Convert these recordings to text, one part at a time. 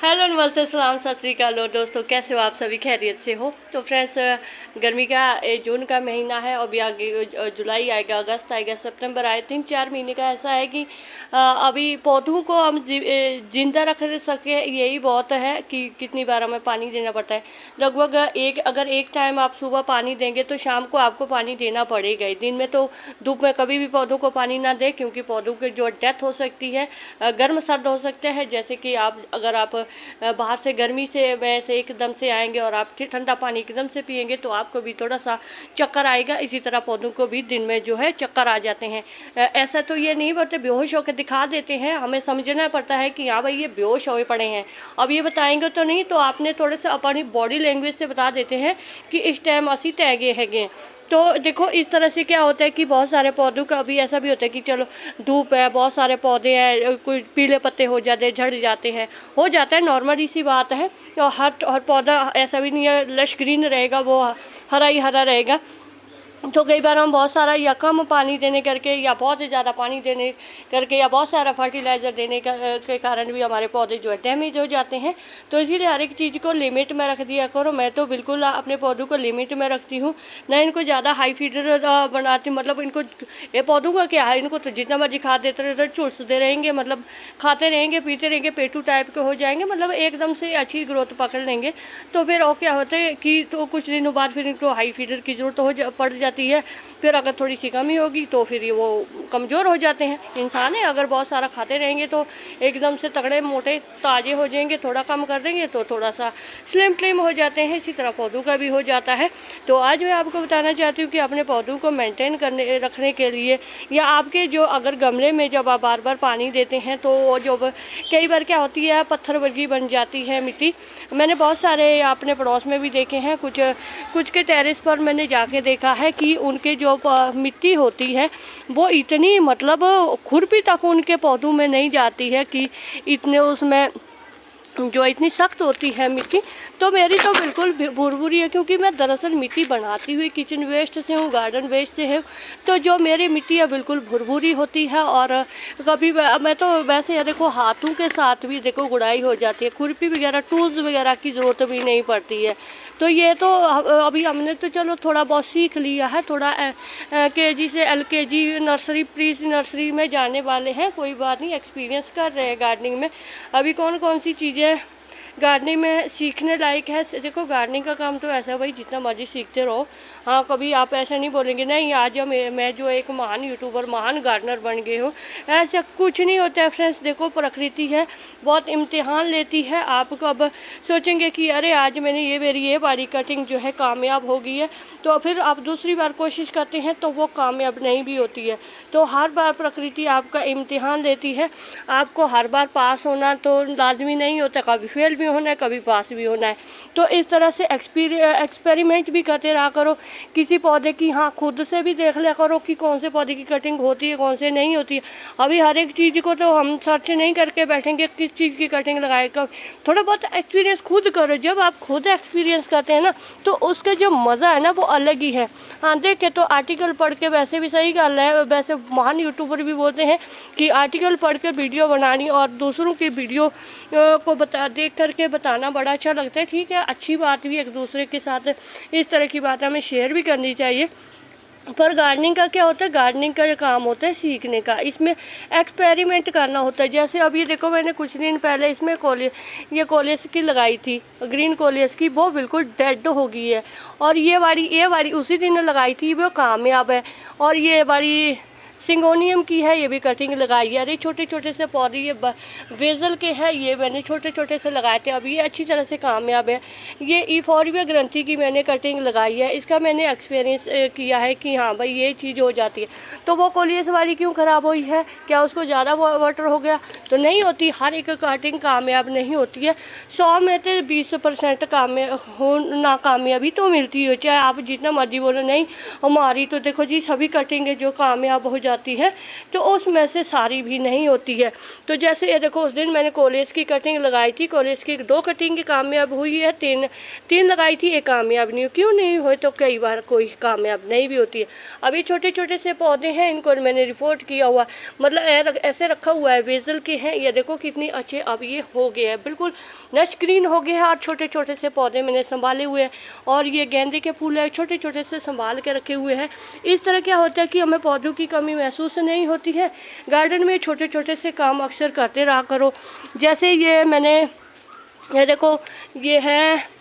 Hello नमस्ते सलाम सत श्री अकाल और दोस्तों, कैसे हो आप सभी? खैरियत से हो? तो फ्रेंड्स, गर्मी का जून का महीना है और अभी आगे जुलाई आएगा, अगस्त आएगा, सितंबर आए, 3-4 महीने का ऐसा है कि अभी पौधों को हम जिंदा रख सके यही बहुत है कि कितनी बार हमें पानी देना पड़ता है। लगभग अगर एक टाइम आप सुबह पानी देंगे तो शाम को आपको पानी देना पड़ेगा ही। दिन में तो धूप में कभी भी पौधों को पानी ना दें, क्योंकि पौधों की जो डेथ हो सकती है, गर्म सर्द हो सकते हैं। जैसे कि अगर आप बाहर से गर्मी से वैसे एकदम से आएंगे और आप ठंडा पानी एकदम से पिएंगे तो आपको भी थोड़ा सा चक्कर आएगा। इसी तरह पौधों को भी दिन में जो है चक्कर आ जाते हैं। ऐसा तो ये नहीं बोलते बेहोश होकर दिखा देते हैं, हमें समझना पड़ता है कि हाँ भाई ये बेहोश हुए पड़े हैं। अब ये बताएंगे तो नहीं, तो आपने थोड़े से अपनी बॉडी लैंग्वेज से बता देते हैं कि इस टाइम असी टैगे हैगे। तो देखो इस तरह से क्या होता है कि बहुत सारे पौधों का अभी ऐसा भी होता है कि चलो धूप है, बहुत सारे पौधे हैं, कोई पीले पत्ते हो जाते हैं, झड़ जाते हैं, हो जाता है, नॉर्मल सी बात है। और हर पौधा ऐसा भी नहीं है लश ग्रीन रहेगा, वो हरा ही हरा रहेगा। तो कई बार हम बहुत सारा या कम पानी देने करके या बहुत ही ज़्यादा पानी देने करके या बहुत सारा फर्टिलाइज़र देने के कारण भी हमारे पौधे जो है डैमेज हो जाते हैं। तो इसीलिए हर एक चीज़ को लिमिट में रख दिया करो। मैं तो बिल्कुल अपने पौधों को लिमिट में रखती हूँ, ना इनको ज़्यादा हाई फीडर बनाती। मतलब इनको ये पौधों का क्या है, इनको तो जितना मर्जी खा देते रहे चूसते रहेंगे, मतलब खाते रहेंगे पीते रहेंगे, पेटू टाइप के हो जाएंगे, मतलब एकदम से अच्छी ग्रोथ पकड़ लेंगे। तो फिर और क्या होता है कि तो कुछ दिनों बाद फिर इनको हाई फीडर की ज़रूरत पड़ जाती है। फिर अगर थोड़ी सी कमी होगी तो फिर ये वो कमज़ोर हो जाते हैं। इंसान है, अगर बहुत सारा खाते रहेंगे तो एकदम से तगड़े मोटे ताज़े हो जाएंगे, थोड़ा कम कर देंगे तो थोड़ा सा स्लिम हो जाते हैं। इसी तरह पौधों का भी हो जाता है। तो आज मैं आपको बताना चाहती हूँ कि अपने पौधों को मेंटेन रखने के लिए, या आपके जो अगर गमले में जब आप बार बार पानी देते हैं तो जो कई बार क्या होती है पत्थर वर्गी बन जाती है मिट्टी। मैंने बहुत सारे अपने पड़ोस में भी देखे हैं, कुछ के टेरेस पर मैंने जाके देखा है कि उनके जो मिट्टी होती है वो इतनी, मतलब खुरपी तक उनके पौधों में नहीं जाती है कि इतने उसमें जो इतनी सख्त होती है मिट्टी। तो मेरी तो बिल्कुल भुरभुरी है, क्योंकि मैं दरअसल मिट्टी बनाती हुई किचन वेस्ट से हूँ, गार्डन वेस्ट से हूँ। तो जो मेरी मिट्टी है बिल्कुल भुरभुरी होती है। और कभी मैं तो वैसे है देखो हाथों के साथ भी देखो गुड़ाई हो जाती है, खुरपी वगैरह टूल्स वगैरह की ज़रूरत भी नहीं पड़ती है। तो ये तो अभी हमने तो चलो थोड़ा बहुत सीख लिया है, थोड़ा KG से LKG नर्सरी प्री नर्सरी में जाने वाले हैं, कोई बात नहीं, एक्सपीरियंस कर रहे हैं गार्डनिंग में। अभी कौन कौन सी चीज़ें गार्डनिंग में सीखने लायक है। देखो गार्डनिंग का काम तो ऐसा है भाई, जितना मर्जी सीखते रहो। हाँ, कभी आप ऐसा नहीं बोलेंगे नहीं आज मैं जो एक महान यूट्यूबर महान गार्डनर बन गई हूँ, ऐसा कुछ नहीं होता है फ्रेंड्स। देखो प्रकृति है, बहुत इम्तिहान लेती है। आप कब सोचेंगे कि अरे आज मेरी ये वाली कटिंग जो है कामयाब हो गई है, तो फिर आप दूसरी बार कोशिश करते हैं तो वो कामयाब नहीं भी होती है। तो हर बार प्रकृति आपका इम्तिहान लेती है। आपको हर बार पास होना तो लाजमी नहीं होता, कभी फेल भी होना है, कभी पास भी होना है। तो इस तरह से एक्सपेरिमेंट भी करते रहा करो किसी पौधे की। हाँ, खुद से भी देख लिया करो कि कौन से पौधे की कटिंग होती है, कौन से नहीं होती है। अभी हर एक चीज़ को तो हम सर्च नहीं करके बैठेंगे किस चीज़ की कटिंग लगाए। थोड़ा बहुत एक्सपीरियंस खुद करो। जब आप खुद एक्सपीरियंस करते हैं ना तो उसका जो मज़ा है ना वो अलग ही है। हाँ, देखे तो आर्टिकल पढ़ के वैसे भी सही गल है, वैसे महान यूट्यूबर भी बोलते हैं कि आर्टिकल पढ़ के वीडियो बनानी और दूसरों की वीडियो को देख करके बताना बड़ा अच्छा लगता है। ठीक है, अच्छी बात भी, एक दूसरे के साथ इस तरह की बात हमें शेयर भी करनी चाहिए। पर गार्डनिंग का क्या होता है, गार्डनिंग का काम होता है सीखने का, इसमें एक्सपेरिमेंट करना होता है। जैसे अभी देखो मैंने कुछ दिन पहले इसमें कोलियस की लगाई थी, ग्रीन कोलियस की, वो बिल्कुल डेड हो गई है। और ये वाली उसी दिन लगाई थी, वो कामयाब है। और ये वाली सिंगोनियम की है, ये भी कटिंग लगाई है। अरे छोटे छोटे से पौधे ये वेजल के हैं, ये मैंने छोटे छोटे से लगाए थे, अभी ये अच्छी तरह से कामयाब है। ये ईफोर्बिया ग्रंथि की मैंने कटिंग लगाई है, इसका मैंने एक्सपीरियंस किया है कि हाँ भाई ये चीज़ हो जाती है। तो वो कोलियस वाली क्यों ख़राब हुई है, क्या उसको ज़्यादा वाटर हो गया? तो नहीं होती, हर एक कटिंग कामयाब नहीं होती है। 100 में तो 20% नाकामयाबी तो मिलती है, चाहे आप जितना मर्जी बोलो। नहीं, हमारी तो देखो जी सभी कटिंग जो कामयाब हो जाती है तो उसमें से सारी भी नहीं होती है। तो जैसे ये देखो, उस दिन मैंने कॉलेज की कटिंग लगाई थी, कॉलेज की 2 कटिंग की कामयाब हुई है, 3 लगाई थी, 1 कामयाब नहीं हुई। क्यों नहीं हुई? तो कई बार कोई कामयाब नहीं भी होती है। अभी छोटे छोटे से पौधे हैं, इनको मैंने रिपोर्ट किया हुआ, मतलब ऐसे रखा हुआ है, वेजल के हैं। ये देखो कितनी अच्छे अब ये हो गए हैं, बिल्कुल नच ग्रीन हो गए हैं। और छोटे छोटे से पौधे मैंने संभाले हुए हैं, और ये गेंदे के फूल है, छोटे छोटे से संभाल के रखे हुए हैं। इस तरह क्या होता है कि हमें पौधों की कमी महसूस नहीं होती है। गार्डन में छोटे छोटे से काम अक्सर करते रहा करो। जैसे ये देखो, ये है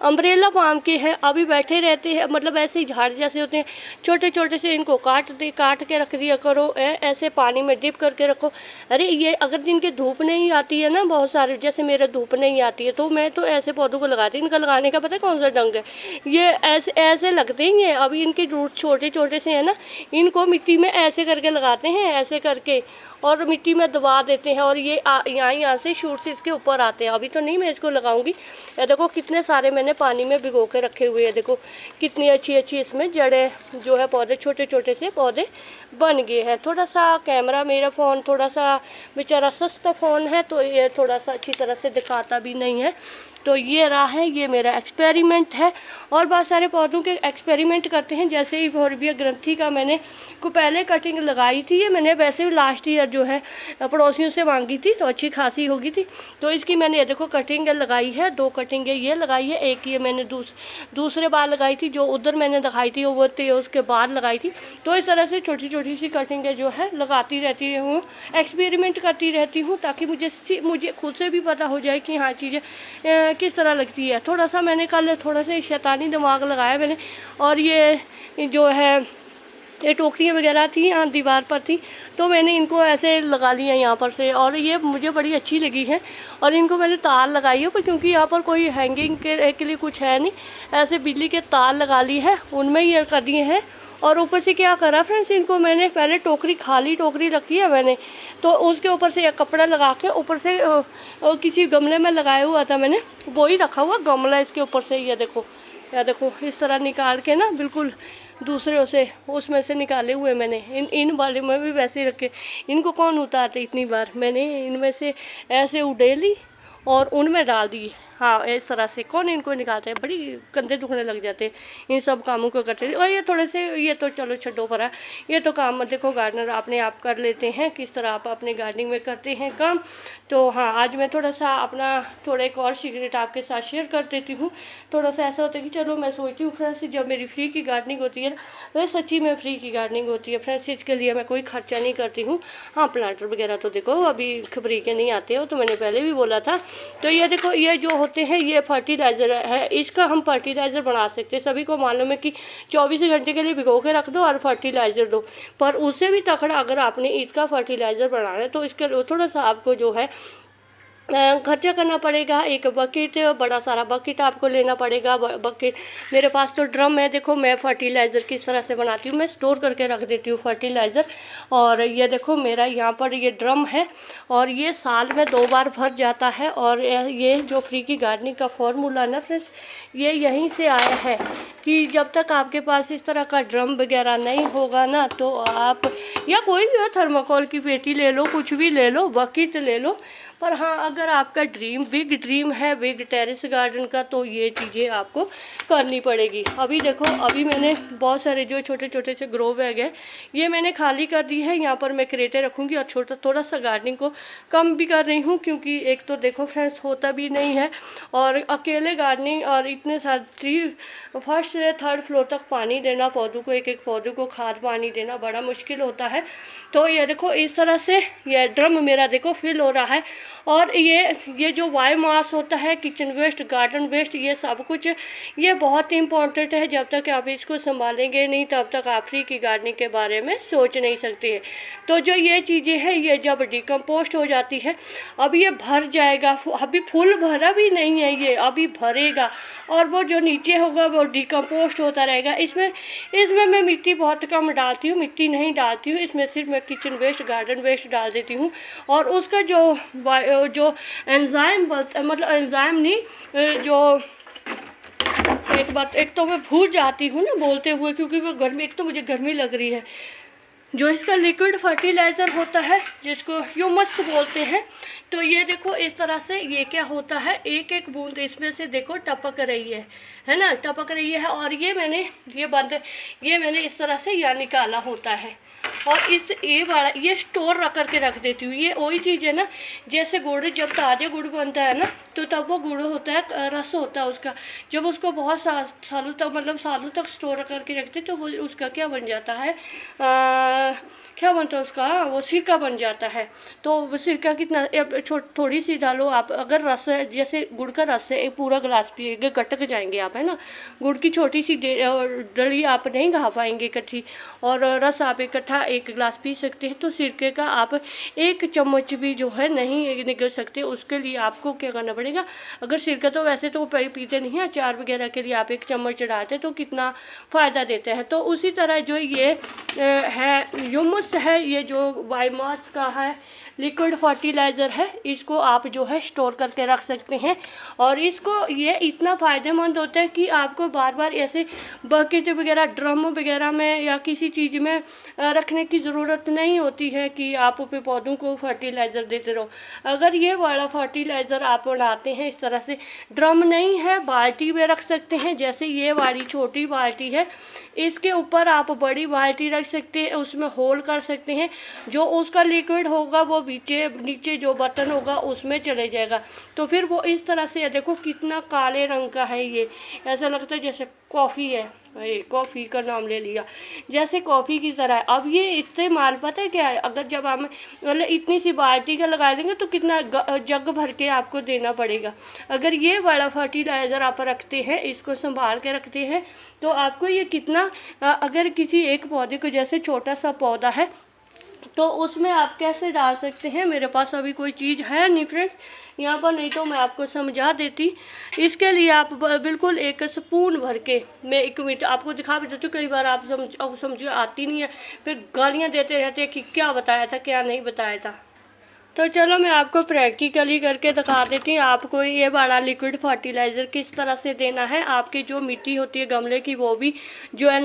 अम्ब्रेला पाम के हैं, अभी बैठे रहते हैं, मतलब ऐसे ही झाड़ जैसे होते हैं, छोटे छोटे से। इनको काट के रख दिया करो, ऐसे पानी में डिप करके रखो। अरे ये अगर दिन के धूप नहीं आती है ना, बहुत सारे, जैसे मेरे धूप नहीं आती है, तो मैं तो ऐसे पौधों को लगाती हूँ। इनका लगाने का पता है कौन सा ढंग है? ये ऐसे ऐसे लगते ही हैं। अभी इनके रूट छोटे छोटे से हैं ना, इनको मिट्टी में ऐसे करके लगाते हैं, ऐसे करके, और मिट्टी में दबा देते हैं, और ये यहाँ से शूट से इसके ऊपर आते हैं। अभी तो नहीं मैं इसको लगाऊंगी। ये देखो कितने सारे मैंने पानी में भिगो के रखे हुए हैं। देखो कितनी अच्छी अच्छी इसमें जड़ें जो है, पौधे छोटे छोटे से पौधे बन गए हैं। थोड़ा सा कैमरा, मेरा फ़ोन थोड़ा सा बेचारा सस्ता फ़ोन है, तो ये थोड़ा सा अच्छी तरह से दिखाता भी नहीं है। तो ये रहा है, ये मेरा एक्सपेरिमेंट है। और बहुत सारे पौधों के एक्सपेरिमेंट करते हैं। जैसे ही बोरबिया ग्रंथी का मैंने को पहले कटिंग लगाई थी, ये मैंने वैसे भी लास्ट ईयर जो है पड़ोसियों से मांगी थी, तो अच्छी खासी होगी थी। तो इसकी मैंने ये देखो कटिंग लगाई है, 2 कटिंगें ये लगाई है, एक ये मैंने दूसरे बार लगाई थी, जो उधर मैंने दिखाई थी वो उसके बाद लगाई थी। तो इस तरह से छोटी छोटी सी कटिंगें जो है लगाती रहती हूँ, एक्सपेरिमेंट करती रहती हूँ, ताकि मुझे खुद से भी पता हो जाए कि हाँ चीज़ें किस तरह लगती है। थोड़ा सा मैंने कल थोड़ा सा शैतानी दिमाग लगाया मैंने, और ये जो है ये टोकरियाँ वगैरह थी यहाँ दीवार पर थी, तो मैंने इनको ऐसे लगा लिया यहाँ पर से, और ये मुझे बड़ी अच्छी लगी है। और इनको मैंने तार लगाई है, पर क्योंकि यहाँ पर कोई हैंगिंग के लिए कुछ है नहीं, ऐसे बिजली के तार लगा ली है, उनमें ये कर दिए हैं। और ऊपर से क्या करा फ्रेंड्स, इनको मैंने पहले खाली टोकरी रखी है मैंने, तो उसके ऊपर से एक कपड़ा लगा के ऊपर से किसी गमले में लगाया हुआ था मैंने, वो ही रखा हुआ गमला इसके ऊपर से। ये देखो इस तरह निकाल के ना, बिल्कुल दूसरे से उसमें से निकाले हुए मैंने। इन वाले में भी वैसे ही रखे। इनको कौन उतारते इतनी बार, मैंने इनमें से ऐसे उड़ेली और उनमें डाल दी। हाँ, इस तरह से कौन इनको निकालते हैं, बड़ी कंधे दुखने लग जाते हैं इन सब कामों को करते। और ये थोड़े से, ये तो चलो छड्डो पर है, ये तो काम देखो गार्डनर अपने आप कर लेते हैं, किस तरह आप अपने गार्डनिंग में करते हैं काम। तो हाँ, आज मैं थोड़ा सा अपना एक और सीक्रेट आपके साथ शेयर कर देती हूँ। थोड़ा सा ऐसा होता है कि चलो, मैं सोचती हूँ फ्रेंड्स, जब मेरी फ्री की गार्डनिंग होती है वह सच्ची में फ्री की गार्डनिंग होती है फ्रेंड्स, इसके लिए मैं कोई खर्चा नहीं करती हूँ। हाँ, प्लांटर वगैरह तो देखो अभी फ्री के नहीं आते हो, तो मैंने पहले भी बोला था। तो ये देखो, ये जो होते हैं ये फर्टिलाइज़र है, इसका हम फर्टिलाइज़र बना सकते हैं। सभी को मालूम है कि 24 घंटे के लिए भिगो के रख दो और फर्टिलाइज़र दो, पर उससे भी तकड़ा अगर आपने इसका फर्टिलाइज़र बनाना है, तो इसके लिए थोड़ा सा आपको जो है खर्चा करना पड़ेगा। एक बकेट, बड़ा सारा बकेट आपको लेना पड़ेगा। बकेट, मेरे पास तो ड्रम है। देखो मैं फर्टिलाइज़र किस तरह से बनाती हूँ, मैं स्टोर करके रख देती हूँ फर्टिलाइज़र। और ये देखो मेरा यहाँ पर ये ड्रम है, और ये साल में 2 बार भर जाता है। और ये जो फ्री की गार्डनिंग का फॉर्मूला ना फ्रेंड्स, ये यहीं से आया है कि जब तक आपके पास इस तरह का ड्रम वगैरह नहीं होगा ना, तो आप या कोई भी हो, थर्माकोल की पेटी ले लो, कुछ भी ले लो, बकेट ले लो। पर हाँ, अगर आपका बिग ड्रीम है बिग टेरेस गार्डन का, तो ये चीज़ें आपको करनी पड़ेगी। अभी देखो, अभी मैंने बहुत सारे जो छोटे छोटे से ग्रो बैग है, ये मैंने खाली कर दी है। यहाँ पर मैं क्रेटे रखूँगी, और थोड़ा सा गार्डनिंग को कम भी कर रही हूँ, क्योंकि एक तो देखो फ्रेंड्स होता भी नहीं है, और अकेले गार्डनिंग और इतने सारे 1st से 3rd फ्लोर तक पानी देना पौधों को, एक पौधों को खाद पानी देना बड़ा मुश्किल होता है। तो ये देखो इस तरह से ये ड्रम मेरा देखो फिल हो रहा है। और ये जो बायोमास होता है, किचन वेस्ट, गार्डन वेस्ट, ये सब कुछ ये बहुत इंपॉर्टेंट है। जब तक आप इसको संभालेंगे नहीं, तब तक आप फ्री की गार्डनिंग के बारे में सोच नहीं सकते हैं। तो जो ये चीज़ें हैं, ये जब डिकम्पोस्ट हो जाती है, अब ये भर जाएगा। अभी फुल भरा भी नहीं है, ये अभी भरेगा, और वो जो नीचे होगा वो डिकम्पोस्ट होता रहेगा। इसमें मैं मिट्टी बहुत कम डालती हूँ, मिट्टी नहीं डालती हूँ इसमें, सिर्फ मैं किचन वेस्ट, गार्डन वेस्ट डाल देती हूँ। और उसका जो एंजाइम, मतलब एंजाइम नहीं, जो एक तो मैं भूल जाती हूँ ना बोलते हुए, क्योंकि वो गर्मी, एक तो मुझे गर्मी लग रही है। जो इसका लिक्विड फर्टिलाइज़र होता है जिसको ह्यूमस बोलते हैं, तो ये देखो इस तरह से ये क्या होता है, एक एक बूंद इसमें से देखो टपक रही है ना, टपक रही है। और ये मैंने इस तरह से यहाँ निकाला होता है। और इस ये स्टोर रख करके रख देती हूँ। ये वही चीज़ है ना, जैसे गुड़, जब ताज़ा गुड़ बनता है ना तो तब वो गुड़ होता है, रस होता है उसका। जब उसको बहुत सालों तक, मतलब सालों तक स्टोर करके रखते तो वो उसका क्या बन जाता है, क्या बनता है उसका, वो सिरका बन जाता है। तो वो सिरका कितना, थोड़ी सी डालो आप, अगर रस है, जैसे गुड़ का रस है, एक पूरा गिलास पिएंगे गटक जाएंगे आप, है ना। गुड़ की छोटी सी डली आप नहीं खा पाएंगे इकट्ठी, और रस आप इकट्ठा एक गिलास पी सकते हैं। तो सिरके का आप 1 चम्मच भी जो है नहीं निगल सकते। उसके लिए आपको क्या करना पड़ेगा, अगर सिरका तो वैसे तो पीते नहीं है, अचार वगैरह के लिए आप 1 चम्मच डालते तो कितना फ़ायदा देता है। तो उसी तरह जो ये है ह्यूमस है, ये जो बायोमास का है लिक्विड फर्टिलाइज़र है, इसको आप जो है स्टोर करके रख सकते हैं। और इसको ये इतना फ़ायदेमंद होता है कि आपको बार बार ऐसे बकेट वगैरह, ड्रम वगैरह में या किसी चीज़ में रखने की ज़रूरत नहीं होती है कि आप अपने पौधों को फर्टिलाइज़र देते रहो। अगर ये वाला फर्टिलाइज़र आप बनाते हैं इस तरह से, ड्रम नहीं है बाल्टी में रख सकते हैं, जैसे ये वाली छोटी बाल्टी है, इसके ऊपर आप बड़ी बाल्टी रख सकते हैं, उसमें होल कर सकते हैं। जो उसका लिक्विड होगा वो नीचे जो बर्तन होगा उसमें चले जाएगा। तो फिर वो इस तरह से, देखो कितना काले रंग का है, ये ऐसा लगता है जैसे कॉफ़ी है, ये कॉफ़ी का नाम ले लिया, जैसे कॉफ़ी की तरह है। अब ये इस्तेमाल पता है क्या है, अगर जब हम मतलब इतनी सी बाल्टी का लगा देंगे तो कितना जग भर के आपको देना पड़ेगा। अगर ये बड़ा फर्टिलाइज़र आप रखते हैं, इसको संभाल के रखते हैं, तो आपको ये कितना, अगर किसी एक पौधे को, जैसे छोटा सा पौधा है तो उसमें आप कैसे डाल सकते हैं। मेरे पास अभी कोई चीज़ है नहीं फ्रेंड्स यहाँ पर, नहीं तो मैं आपको समझा देती। इसके लिए आप बिल्कुल 1 स्पून भर के, मैं 1 मिनट आपको दिखा भी देती हूँ। कई बार आप समझो आती नहीं है, फिर गालियाँ देते रहते हैं कि क्या बताया था क्या नहीं बताया था। तो चलो मैं आपको प्रैक्टिकली करके दिखा देती हूँ। आपको ये बड़ा लिक्विड फर्टिलाइज़र किस तरह से देना है। आपकी जो मिट्टी होती है गमले की, वो भी जो है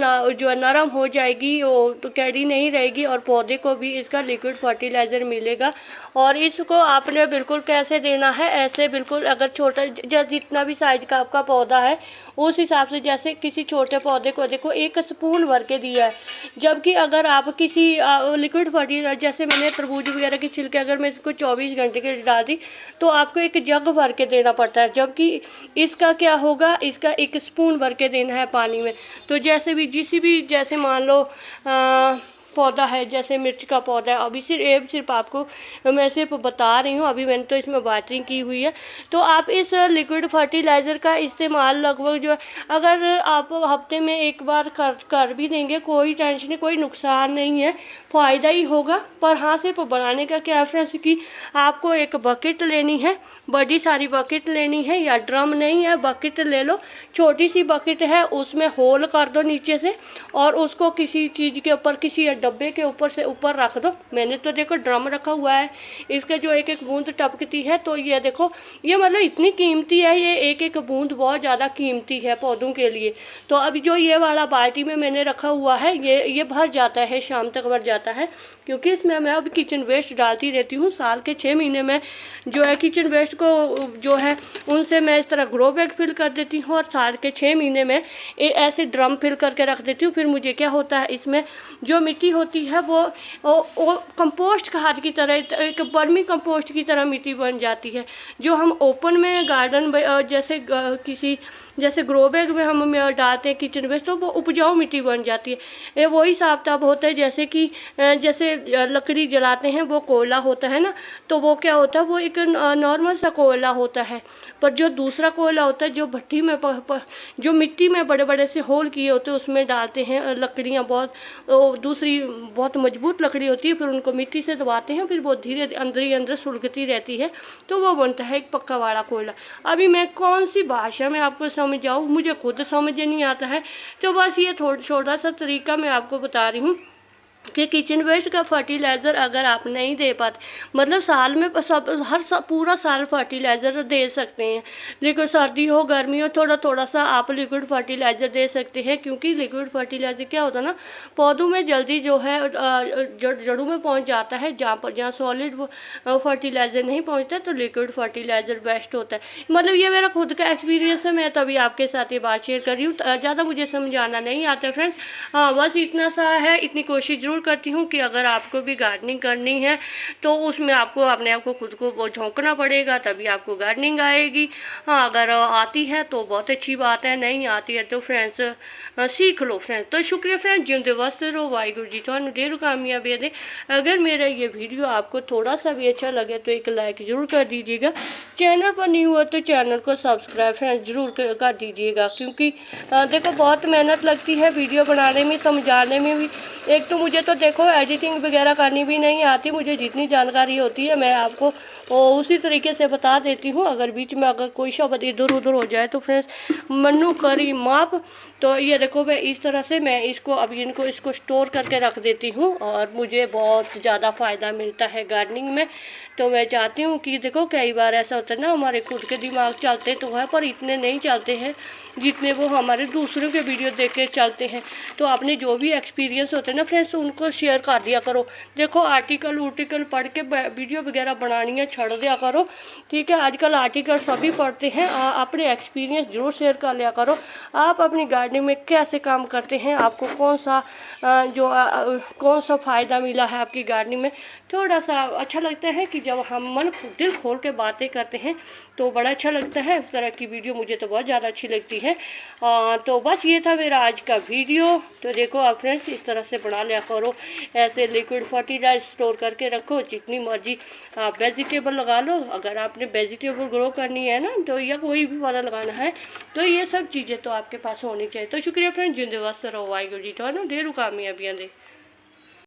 नरम हो जाएगी, वो तो कैडी नहीं रहेगी, और पौधे को भी इसका लिक्विड फर्टिलाइज़र मिलेगा। और इसको आपने बिल्कुल कैसे देना है, ऐसे बिल्कुल, अगर छोटा जितना भी साइज़ का आपका पौधा है उस हिसाब से, जैसे किसी छोटे पौधे को देखो 1 स्पून भर के दिया है। जबकि अगर आप किसी लिक्विड फर्टिलाइज़र, जैसे मैंने तरबूज वगैरह के छिलके अगर मैं इसको 24 घंटे के डाल दी तो आपको 1 जग भर के देना पड़ता है, जबकि इसका क्या होगा, इसका 1 स्पून भर के देना है पानी में। तो जैसे भी जैसे मान लो पौधा है, जैसे मिर्च का पौधा है, अभी सिर्फ आपको मैं सिर्फ बता रही हूँ, अभी मैंने तो इसमें वाटरिंग की हुई है। तो आप इस लिक्विड फर्टिलाइज़र का इस्तेमाल लगभग जो है, अगर आप हफ्ते में 1 बार कर भी देंगे, कोई टेंशन नहीं, कोई नुकसान नहीं है, फ़ायदा ही होगा। पर हाँ, सिर्फ बनाने का क्या रेफरेंस कि आपको 1 बकेट लेनी है, बड़ी सारी बकेट लेनी है, या ड्रम नहीं है बकेट ले लो, छोटी सी बकेट है, उसमें होल कर दो नीचे से, और उसको किसी चीज़ के ऊपर, किसी डब्बे के ऊपर से ऊपर रख दो। मैंने तो देखो ड्रम रखा हुआ है, इसके जो 1 बूंद टपकती है, तो ये देखो, ये मतलब इतनी कीमती है, ये 1 बूंद बहुत ज़्यादा कीमती है पौधों के लिए। तो अभी जो ये वाला बाल्टी में मैंने रखा हुआ है, ये भर जाता है, शाम तक भर जाता है, क्योंकि इसमें मैं अब किचन वेस्ट डालती रहती हूँ। साल के 6 महीने में जो है किचन वेस्ट को जो है उनसे मैं इस तरह ग्रो बैग फिल कर देती हूँ, और साल के 6 महीने में ऐसे ड्रम फिल करके रख देती हूँ। फिर मुझे क्या होता है, इसमें जो मिट्टी होती है वो कंपोस्ट खाद की तरह, एक वर्मी कंपोस्ट की तरह मिट्टी बन जाती है। जो हम ओपन में गार्डन जैसे ग्रो बैग में हम डालते हैं किचन वेस्ट, तो वो उपजाऊ मिट्टी बन जाती है। ये वही हिसाब किताब होता है, जैसे कि जैसे लकड़ी जलाते हैं, वो कोयला होता है ना, तो वो क्या होता है, वो एक नॉर्मल सा कोयला होता है। पर जो दूसरा कोयला होता है, जो भट्टी में जो मिट्टी में बड़े बड़े से होल किए होते हैं, उसमें डालते हैं लकड़ियाँ, दूसरी बहुत मजबूत लकड़ी होती है, फिर उनको मिट्टी से दबाते हैं, फिर वो धीरे अंदर ही अंदर सुलगती रहती है, तो वो बनता है एक पक्का वाला कोयला। अभी मैं कौन सी भाषा में आपको समझाऊँ, मुझे खुद समझ नहीं आता है, तो बस ये छोटा सा तरीका मैं आपको बता रही हूँ। कि किचन वेस्ट का फर्टिलाइज़र अगर आप नहीं दे पाते, मतलब साल में पूरा साल फर्टिलाइज़र दे सकते हैं, लेकिन सर्दी हो गर्मी हो थोड़ा थोड़ा सा आप लिक्विड फर्टिलाइज़र दे सकते हैं। क्योंकि लिक्विड फर्टिलाइज़र क्या होता है ना, पौधों में जल्दी जो है जड़ों में पहुंच जाता है, जहाँ सॉलिड फर्टिलाइज़र नहीं पहुंचता, तो लिक्विड फर्टिलाइज़र बेस्ट होता है। मतलब ये मेरा खुद का एक्सपीरियंस है, मैं तभी आपके साथ ये बात शेयर कर रही हूँ। ज़्यादा मुझे समझाना नहीं आता फ्रेंड्स, हाँ बस इतना सा है, इतनी कोशिश ज़रूर करती हूँ कि अगर आपको भी गार्डनिंग करनी है तो उसमें आपको अपने आप को खुद को वो झोंकना पड़ेगा, तभी आपको गार्डनिंग आएगी। हाँ अगर आती है तो बहुत अच्छी बात है, नहीं आती है तो फ्रेंड्स सीख लो फ्रेंड्स। तो शुक्रिया फ्रेंड्स, जिंदे वास्ते रहो, वाहिगुरू जी थानू ढेर कामयाबी दे। अगर मेरा ये वीडियो आपको थोड़ा सा भी अच्छा लगे तो एक लाइक ज़रूर कर दीजिएगा। चैनल पर नहीं हुआ तो चैनल को सब्सक्राइब फ्रेंड्स ज़रूर कर दीजिएगा, क्योंकि देखो बहुत मेहनत लगती है वीडियो बनाने में, समझाने में भी। एक तो मुझे तो देखो एडिटिंग वगैरह करनी भी नहीं आती, मुझे जितनी जानकारी होती है मैं आपको उसी तरीके से बता देती हूँ। अगर बीच में अगर कोई शब्द इधर उधर हो जाए तो फ्रेंड्स मन्नू करी माप। तो ये देखो मैं इस तरह से मैं इसको अभी इसको स्टोर करके रख देती हूँ, और मुझे बहुत ज़्यादा फ़ायदा मिलता है गार्डनिंग में। तो मैं चाहती हूँ कि देखो कई बार ऐसा होता है ना, हमारे खुद के दिमाग चलते तो है पर इतने नहीं चलते हैं जितने वो हमारे दूसरों के वीडियो देख के चलते हैं। तो आपने जो भी एक्सपीरियंस होते हैं ना फ्रेंड्स, उनको शेयर कर दिया करो। देखो आर्टिकल पढ़ के वीडियो वगैरह बनानी है छोड़ दिया करो, ठीक है। आजकल आर्टिकल सभी पढ़ते हैं, अपने एक्सपीरियंस जरूर शेयर कर लिया करो। आप अपनी गार्डनिंग में कैसे काम करते हैं, आपको कौन सा फ़ायदा मिला है आपकी गार्डनिंग में। थोड़ा सा अच्छा लगता है कि जब हम दिल खोल के बातें करते हैं तो बड़ा अच्छा लगता है। इस तरह की वीडियो मुझे तो बहुत ज़्यादा अच्छी लगती है। तो बस ये था मेरा आज का वीडियो। तो देखो आप फ्रेंड्स इस तरह से बना लिया करो, ऐसे लिक्विड फर्टिलाइजर स्टोर करके रखो, जितनी मर्जी आप वेजिटेबल लगा लो। अगर आपने वेजिटेबल ग्रो करनी है ना तो, या कोई भी पौधा लगाना है तो ये सब चीज़ें तो आपके पास होनी चाहिए। तो शुक्रिया फ्रेंड्स, जिंदे वास्ते रहो, वाहिगुरू जी थानू ढेर कामयाबियां दे।